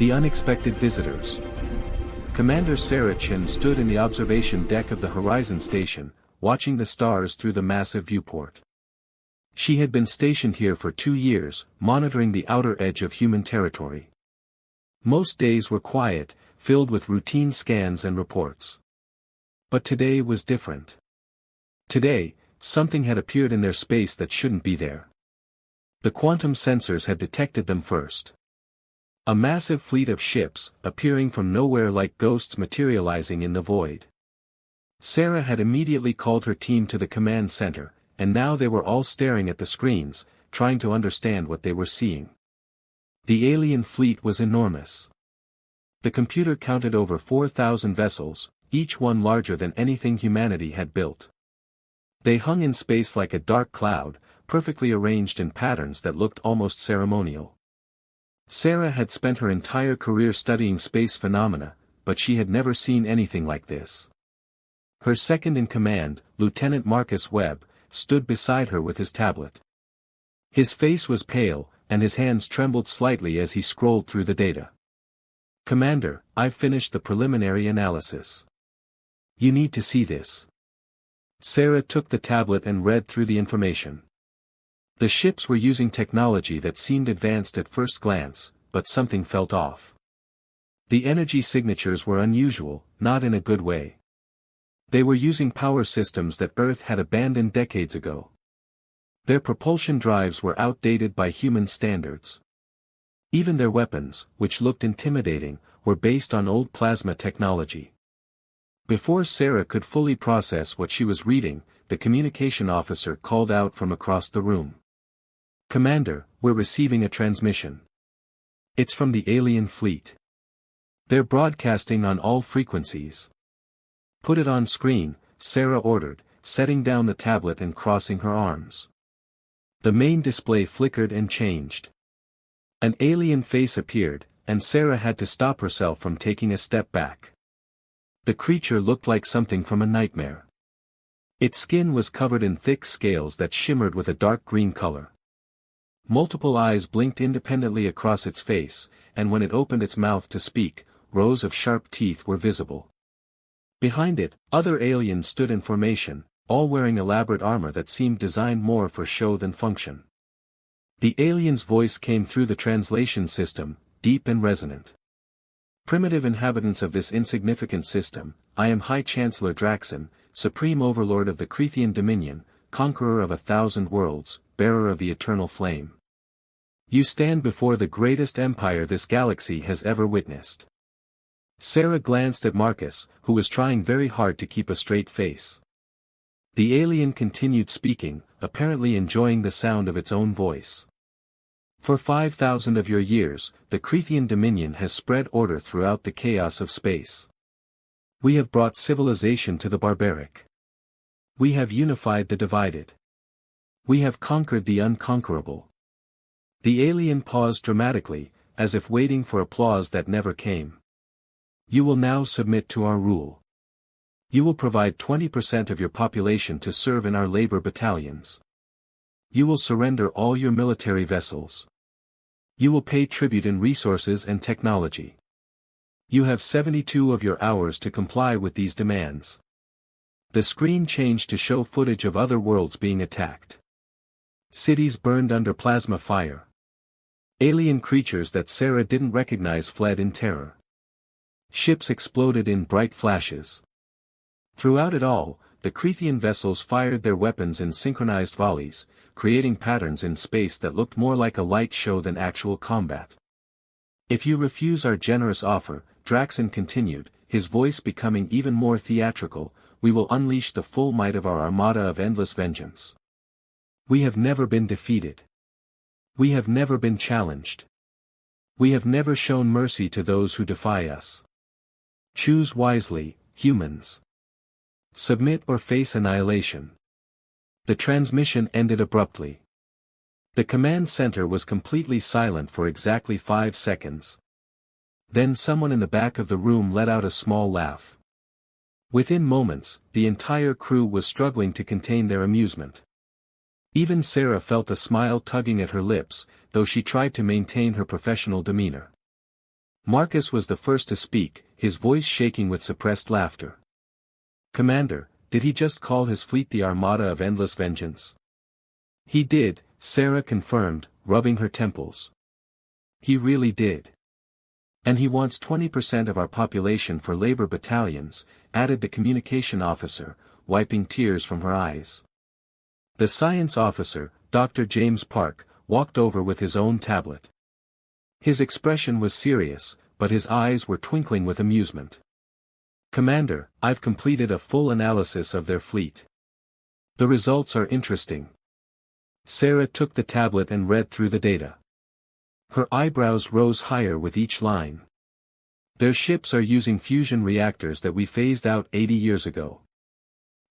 The unexpected visitors. Commander Sarah Chin stood in the observation deck of the Horizon Station, watching the stars through the massive viewport. She had been stationed here for 2 years, monitoring the outer edge of human territory. Most days were quiet, filled with routine scans and reports. But today was different. Today, something had appeared in their space that shouldn't be there. The quantum sensors had detected them first. A massive fleet of ships, appearing from nowhere like ghosts materializing in the void. Sarah had immediately called her team to the command center, and now they were all staring at the screens, trying to understand what they were seeing. The alien fleet was enormous. The computer counted over 4,000 vessels, each one larger than anything humanity had built. They hung in space like a dark cloud, perfectly arranged in patterns that looked almost ceremonial. Sarah had spent her entire career studying space phenomena, but she had never seen anything like this. Her second-in-command, Lieutenant Marcus Webb, stood beside her with his tablet. His face was pale, and his hands trembled slightly as he scrolled through the data. "Commander, I've finished the preliminary analysis. You need to see this." Sarah took the tablet and read through the information. The ships were using technology that seemed advanced at first glance, but something felt off. The energy signatures were unusual, not in a good way. They were using power systems that Earth had abandoned decades ago. Their propulsion drives were outdated by human standards. Even their weapons, which looked intimidating, were based on old plasma technology. Before Sarah could fully process what she was reading, the communication officer called out from across the room. "Commander, we're receiving a transmission. It's from the alien fleet. They're broadcasting on all frequencies." "Put it on screen," Sarah ordered, setting down the tablet and crossing her arms. The main display flickered and changed. An alien face appeared, and Sarah had to stop herself from taking a step back. The creature looked like something from a nightmare. Its skin was covered in thick scales that shimmered with a dark green color. Multiple eyes blinked independently across its face, and when it opened its mouth to speak, rows of sharp teeth were visible. Behind it, other aliens stood in formation, all wearing elaborate armor that seemed designed more for show than function. The alien's voice came through the translation system, deep and resonant. "Primitive inhabitants of this insignificant system, I am High Chancellor Draxon, Supreme Overlord of the Crethean Dominion, Conqueror of 1,000 worlds, Bearer of the Eternal Flame. You stand before the greatest empire this galaxy has ever witnessed." Sarah glanced at Marcus, who was trying very hard to keep a straight face. The alien continued speaking, apparently enjoying the sound of its own voice. "For 5,000 of your years, the Crethean Dominion has spread order throughout the chaos of space. We have brought civilization to the barbaric. We have unified the divided. We have conquered the unconquerable." The alien paused dramatically, as if waiting for applause that never came. "You will now submit to our rule. You will provide 20% of your population to serve in our labor battalions. You will surrender all your military vessels. You will pay tribute in resources and technology. You have 72 of your hours to comply with these demands." The screen changed to show footage of other worlds being attacked. Cities burned under plasma fire. Alien creatures that Sarah didn't recognize fled in terror. Ships exploded in bright flashes. Throughout it all, the Crethean vessels fired their weapons in synchronized volleys, creating patterns in space that looked more like a light show than actual combat. "If you refuse our generous offer," Draxon continued, his voice becoming even more theatrical, "we will unleash the full might of our armada of endless vengeance. We have never been defeated. We have never been challenged. We have never shown mercy to those who defy us. Choose wisely, humans. Submit or face annihilation." The transmission ended abruptly. The command center was completely silent for exactly 5 seconds. Then someone in the back of the room let out a small laugh. Within moments, the entire crew was struggling to contain their amusement. Even Sarah felt a smile tugging at her lips, though she tried to maintain her professional demeanor. Marcus was the first to speak, his voice shaking with suppressed laughter. "Commander, did he just call his fleet the Armada of Endless Vengeance?" "He did," Sarah confirmed, rubbing her temples. "He really did. And he wants 20% of our population for labor battalions," added the communication officer, wiping tears from her eyes. The science officer, Dr. James Park, walked over with his own tablet. His expression was serious, but his eyes were twinkling with amusement. "Commander, I've completed a full analysis of their fleet. The results are interesting." Sarah took the tablet and read through the data. Her eyebrows rose higher with each line. "Their ships are using fusion reactors that we phased out 80 years ago.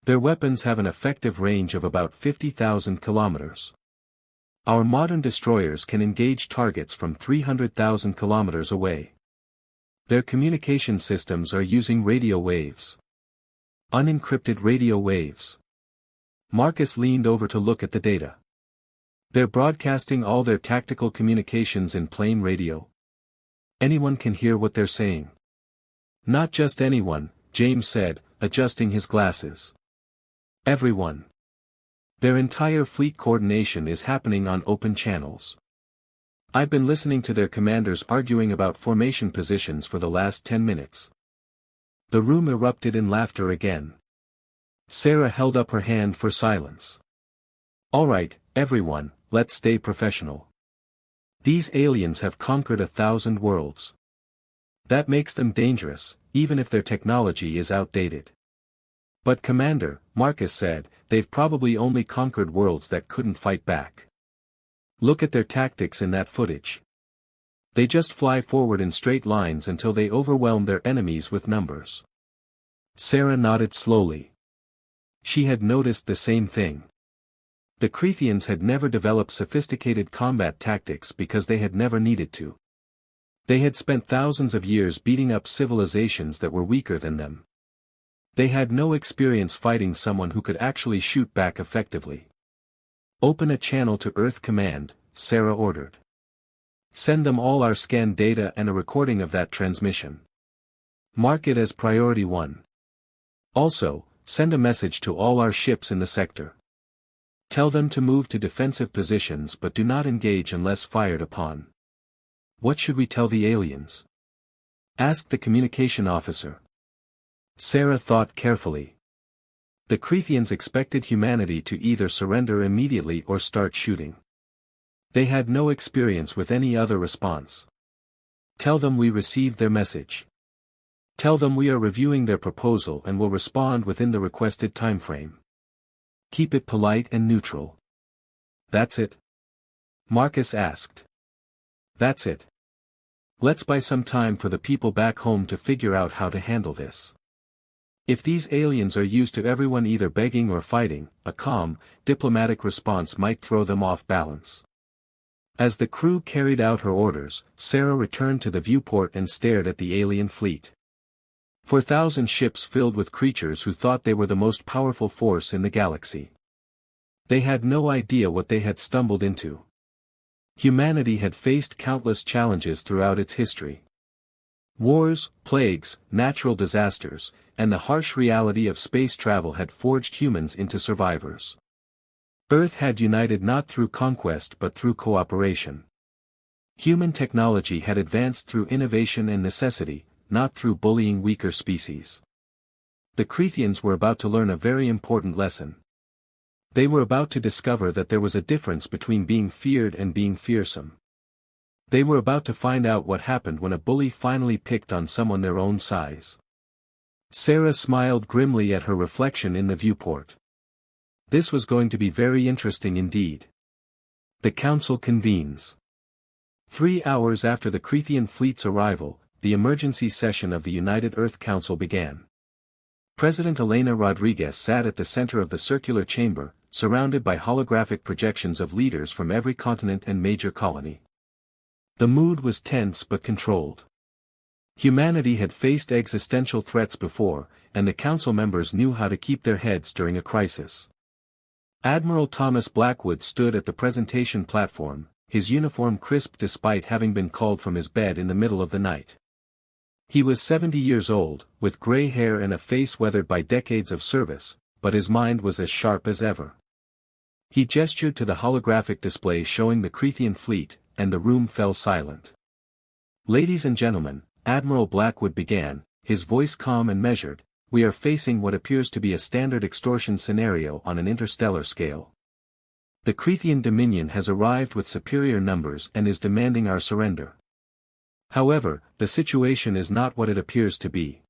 Their weapons have an effective range of about 50,000 kilometers. Our modern destroyers can engage targets from 300,000 kilometers away. Their communication systems are using radio waves. Unencrypted radio waves." Marcus leaned over to look at the data. "They're broadcasting all their tactical communications in plain radio. Anyone can hear what they're saying." "Not just anyone," James said, adjusting his glasses. "Everyone. Their entire fleet coordination is happening on open channels. I've been listening to their commanders arguing about formation positions for the last 10 minutes. The room erupted in laughter again. Sarah held up her hand for silence. "All right, everyone, let's stay professional. These aliens have conquered 1,000 worlds. That makes them dangerous, even if their technology is outdated. But Commander," Marcus said, "they've probably only conquered worlds that couldn't fight back. Look at their tactics in that footage. They just fly forward in straight lines until they overwhelm their enemies with numbers." Sarah nodded slowly. She had noticed the same thing. The Crethians had never developed sophisticated combat tactics because they had never needed to. They had spent thousands of years beating up civilizations that were weaker than them. They had no experience fighting someone who could actually shoot back effectively. "Open a channel to Earth Command," Sarah ordered. "Send them all our scan data and a recording of that transmission. Mark it as priority 1. Also, send a message to all our ships in the sector. Tell them to move to defensive positions but do not engage unless fired upon." "What should we tell the aliens?" asked the communication officer. Sarah thought carefully. The Crethians expected humanity to either surrender immediately or start shooting. They had no experience with any other response. "Tell them we received their message. Tell them we are reviewing their proposal and will respond within the requested timeframe. Keep it polite and neutral." "That's it?" Marcus asked. "That's it. Let's buy some time for the people back home to figure out how to handle this. If these aliens are used to everyone either begging or fighting, a calm, diplomatic response might throw them off balance." As the crew carried out her orders, Sarah returned to the viewport and stared at the alien fleet. 4,000 ships filled with creatures who thought they were the most powerful force in the galaxy. They had no idea what they had stumbled into. Humanity had faced countless challenges throughout its history. Wars, plagues, natural disasters, and the harsh reality of space travel had forged humans into survivors. Earth had united not through conquest but through cooperation. Human technology had advanced through innovation and necessity, not through bullying weaker species. The Crethians were about to learn a very important lesson. They were about to discover that there was a difference between being feared and being fearsome. They were about to find out what happened when a bully finally picked on someone their own size. Sarah smiled grimly at her reflection in the viewport. This was going to be very interesting indeed. The council convenes. 3 hours after the Crethian fleet's arrival, the emergency session of the United Earth Council began. President Elena Rodriguez sat at the center of the circular chamber, surrounded by holographic projections of leaders from every continent and major colony. The mood was tense but controlled. Humanity had faced existential threats before, and the council members knew how to keep their heads during a crisis. Admiral Thomas Blackwood stood at the presentation platform, his uniform crisp despite having been called from his bed in the middle of the night. He was 70 years old, with gray hair and a face weathered by decades of service, but his mind was as sharp as ever. He gestured to the holographic display showing the Cretan fleet, and the room fell silent. "Ladies and gentlemen," Admiral Blackwood began, his voice calm and measured, "we are facing what appears to be a standard extortion scenario on an interstellar scale. The Cretan Dominion has arrived with superior numbers and is demanding our surrender. However, the situation is not what it appears to be."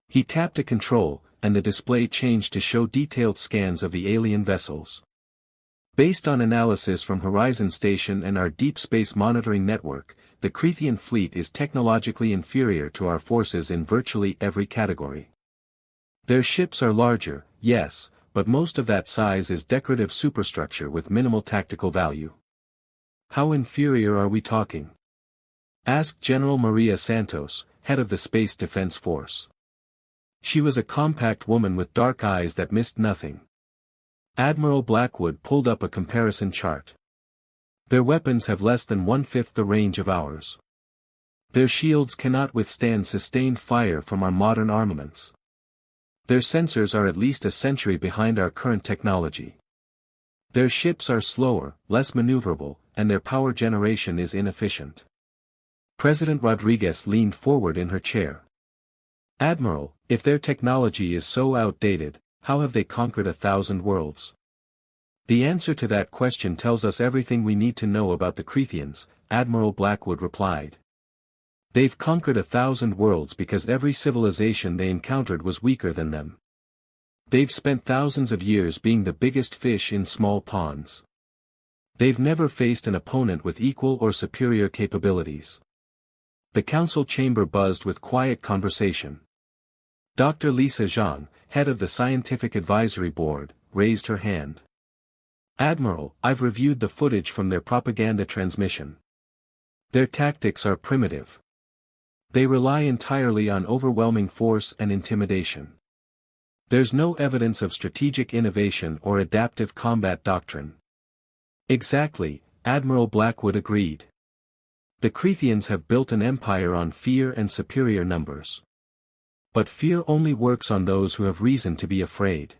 He tapped a control, and the display changed to show detailed scans of the alien vessels. Based on analysis from Horizon Station and our deep space monitoring network, the Cretan fleet is technologically inferior to our forces in virtually every category. Their ships are larger, yes, but most of that size is decorative superstructure with minimal tactical value. "How inferior are we talking?" asked General Maria Santos, head of the Space Defense Force. She was a compact woman with dark eyes that missed nothing. Admiral Blackwood pulled up a comparison chart. "Their weapons have less than one-fifth the range of ours. Their shields cannot withstand sustained fire from our modern armaments. Their sensors are at least a century behind our current technology. Their ships are slower, less maneuverable, and their power generation is inefficient." President Rodriguez leaned forward in her chair. "Admiral, if their technology is so outdated, how have they conquered 1,000 worlds?" "The answer to that question tells us everything we need to know about the Crethians," Admiral Blackwood replied. "They've conquered 1,000 worlds because every civilization they encountered was weaker than them. They've spent thousands of years being the biggest fish in small ponds. They've never faced an opponent with equal or superior capabilities." The council chamber buzzed with quiet conversation. Dr. Lisa Zhang, head of the Scientific Advisory Board, raised her hand. "Admiral, I've reviewed the footage from their propaganda transmission. Their tactics are primitive. They rely entirely on overwhelming force and intimidation. There's no evidence of strategic innovation or adaptive combat doctrine." "Exactly," Admiral Blackwood agreed. "The Crethians have built an empire on fear and superior numbers. But fear only works on those who have reason to be afraid.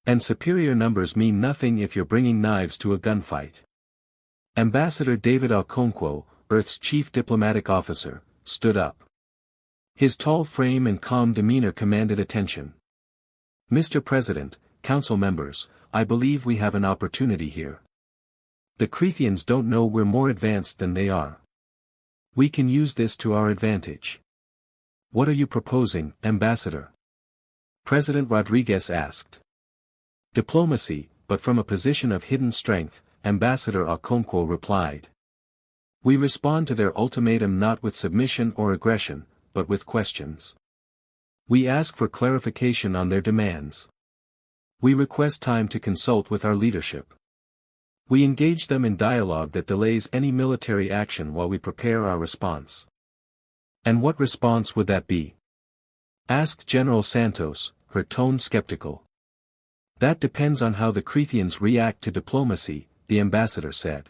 And superior numbers mean nothing if you're bringing knives to a gunfight." Ambassador David Okonkwo, Earth's chief diplomatic officer, stood up. His tall frame and calm demeanor commanded attention. "Mr. President, Council members, I believe we have an opportunity here. The Crethians don't know we're more advanced than they are. We can use this to our advantage." "What are you proposing, Ambassador?" President Rodriguez asked. "Diplomacy, but from a position of hidden strength," Ambassador Okonkwo replied. "We respond to their ultimatum not with submission or aggression, but with questions. We ask for clarification on their demands. We request time to consult with our leadership. We engage them in dialogue that delays any military action while we prepare our response." "And what response would that be?" asked General Santos, her tone skeptical. "That depends on how the Crethians react to diplomacy," the ambassador said.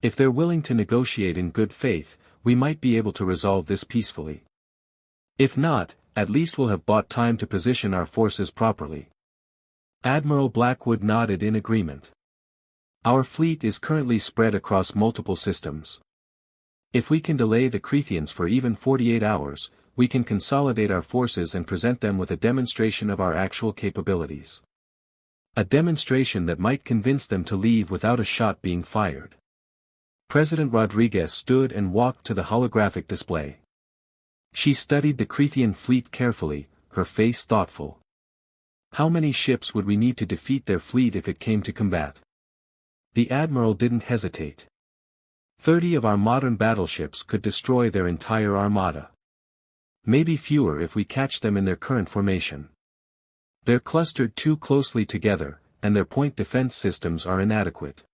"If they're willing to negotiate in good faith, we might be able to resolve this peacefully. If not, at least we'll have bought time to position our forces properly." Admiral Blackwood nodded in agreement. "Our fleet is currently spread across multiple systems. If we can delay the Crethians for even 48 hours, we can consolidate our forces and present them with a demonstration of our actual capabilities. A demonstration that might convince them to leave without a shot being fired." President Rodriguez stood and walked to the holographic display. She studied the Cretan fleet carefully, her face thoughtful. "How many ships would we need to defeat their fleet if it came to combat?" The admiral didn't hesitate. 30 of our modern battleships could destroy their entire armada. Maybe fewer if we catch them in their current formation. They're clustered too closely together, and their point defense systems are inadequate.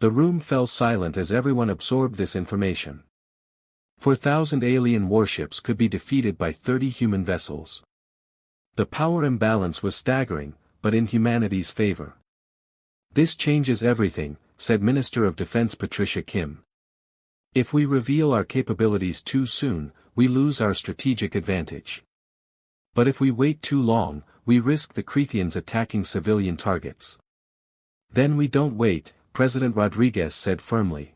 The room fell silent as everyone absorbed this information. 4,000 alien warships could be defeated by 30 human vessels. The power imbalance was staggering, but in humanity's favor. "This changes everything," said Minister of Defense Patricia Kim. If we reveal our capabilities too soon, we lose our strategic advantage. But if we wait too long, we risk the Crethians attacking civilian targets. Then we don't wait, President Rodriguez said firmly.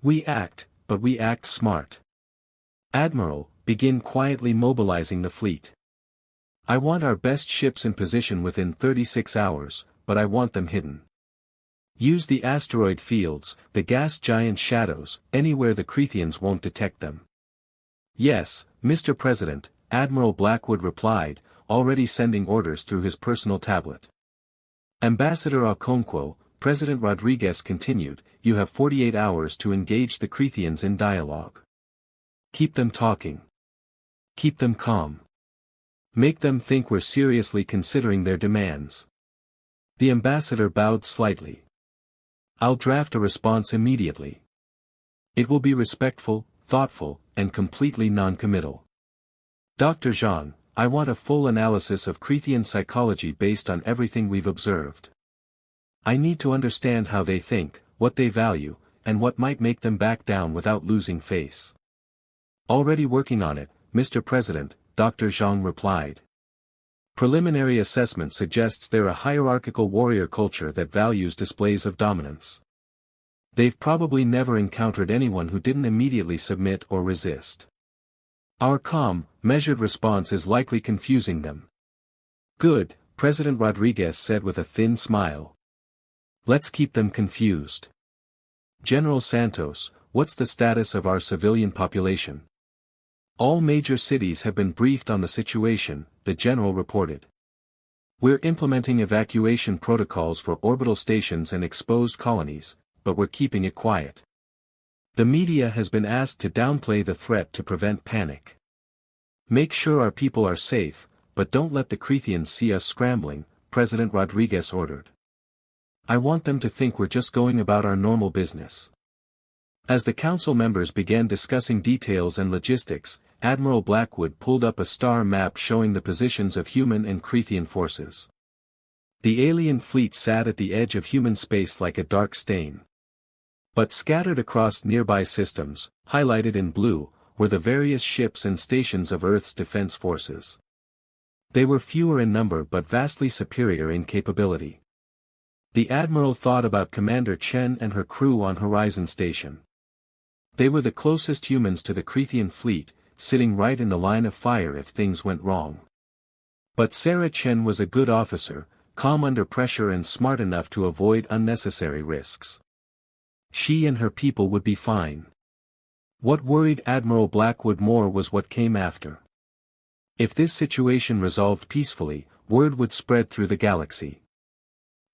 We act, but we act smart. Admiral, begin quietly mobilizing the fleet. I want our best ships in position within 36 hours, but I want them hidden. Use the asteroid fields, the gas giant shadows, anywhere the Crethians won't detect them. Yes, Mr. President, Admiral Blackwood replied, already sending orders through his personal tablet. Ambassador Okonkwo, President Rodriguez continued, you have 48 hours to engage the Crethians in dialogue. Keep them talking. Keep them calm. Make them think we're seriously considering their demands. The ambassador bowed slightly. I'll draft a response immediately. It will be respectful, thoughtful, and completely non-committal. Dr. Zhang, I want a full analysis of Crethian psychology based on everything we've observed. I need to understand how they think, what they value, and what might make them back down without losing face. Already working on it, Mr. President, Dr. Zhang replied. Preliminary assessment suggests they're a hierarchical warrior culture that values displays of dominance. They've probably never encountered anyone who didn't immediately submit or resist. Our calm, measured response is likely confusing them. Good, President Rodriguez said with a thin smile. Let's keep them confused. General Santos, what's the status of our civilian population? All major cities have been briefed on the situation, the general reported. We're implementing evacuation protocols for orbital stations and exposed colonies, but we're keeping it quiet. The media has been asked to downplay the threat to prevent panic. Make sure our people are safe, but don't let the Crethians see us scrambling, President Rodriguez ordered. I want them to think we're just going about our normal business. As the council members began discussing details and logistics, Admiral Blackwood pulled up a star map showing the positions of human and Crethian forces. The alien fleet sat at the edge of human space like a dark stain. But scattered across nearby systems, highlighted in blue, were the various ships and stations of Earth's defense forces. They were fewer in number but vastly superior in capability. The Admiral thought about Commander Chen and her crew on Horizon Station. They were the closest humans to the Crethian fleet, sitting right in the line of fire if things went wrong. But Sarah Chen was a good officer, calm under pressure and smart enough to avoid unnecessary risks. She and her people would be fine. What worried Admiral Blackwood more was what came after. If this situation resolved peacefully, word would spread through the galaxy.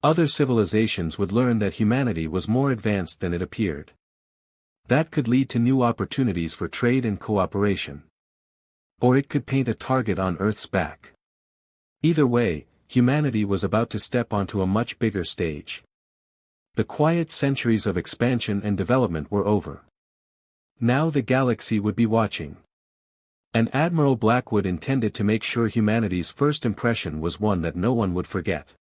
Other civilizations would learn that humanity was more advanced than it appeared. That could lead to new opportunities for trade and cooperation. Or it could paint a target on Earth's back. Either way, humanity was about to step onto a much bigger stage. The quiet centuries of expansion and development were over. Now the galaxy would be watching. And Admiral Blackwood intended to make sure humanity's first impression was one that no one would forget.